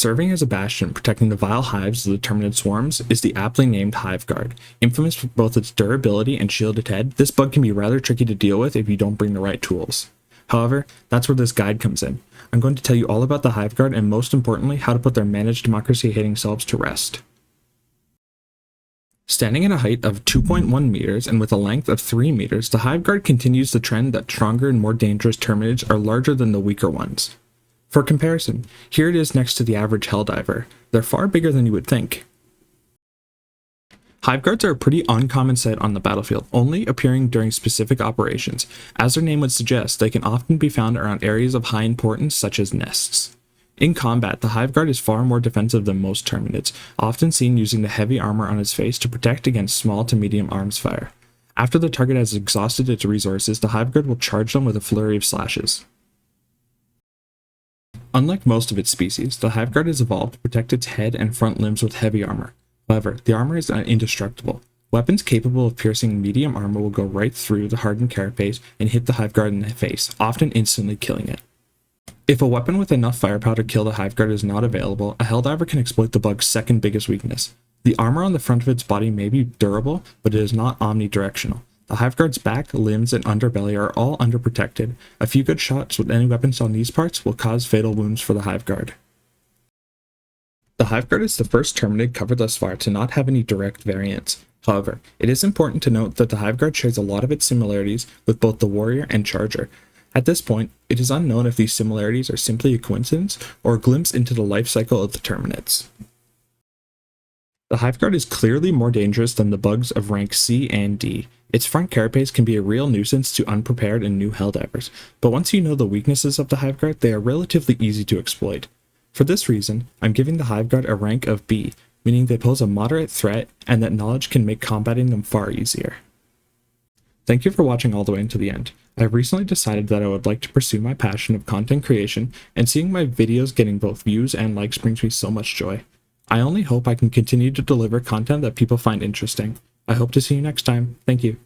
Serving as a bastion protecting the vile hives of the Terminid swarms is the aptly named Hive Guard. Infamous for both its durability and shielded head, this bug can be rather tricky to deal with if you don't bring the right tools. However, that's where this guide comes in. I'm going to tell you all about the Hive Guard and most importantly, how to put their managed democracy-hating selves to rest. Standing at a height of 2.1 meters and with a length of 3 meters, the Hive Guard continues the trend that stronger and more dangerous Terminids are larger than the weaker ones. For comparison, here it is next to the average Helldiver. They're far bigger than you would think. Hive Guards are a pretty uncommon sight on the battlefield, only appearing during specific operations. As their name would suggest, they can often be found around areas of high importance such as nests. In combat, the Hive Guard is far more defensive than most Terminids, often seen using the heavy armor on its face to protect against small to medium arms fire. After the target has exhausted its resources, the Hive Guard will charge them with a flurry of slashes. Unlike most of its species, the Hive Guard has evolved to protect its head and front limbs with heavy armor. However, the armor is indestructible. Weapons capable of piercing medium armor will go right through the hardened carapace and hit the Hive Guard in the face, often instantly killing it. If a weapon with enough firepower to kill the Hive Guard is not available, a Helldiver can exploit the bug's second biggest weakness. The armor on the front of its body may be durable, but it is not omnidirectional. The Hive Guard's back, limbs, and underbelly are all underprotected. A few good shots with any weapons on these parts will cause fatal wounds for the Hive Guard. The Hive Guard is the first Terminid covered thus far to not have any direct variants. However, it is important to note that the Hive Guard shares a lot of its similarities with both the Warrior and Charger. At this point, it is unknown if these similarities are simply a coincidence or a glimpse into the life cycle of the Terminids. The Hive Guard is clearly more dangerous than the bugs of rank C and D. Its front carapace can be a real nuisance to unprepared and new Helldivers, but once you know the weaknesses of the Hive Guard, they are relatively easy to exploit. For this reason, I'm giving the Hive Guard a rank of B, meaning they pose a moderate threat and that knowledge can make combating them far easier. Thank you for watching all the way into the end. I have recently decided that I would like to pursue my passion of content creation, and seeing my videos getting both views and likes brings me so much joy. I only hope I can continue to deliver content that people find interesting. I hope to see you next time. Thank you.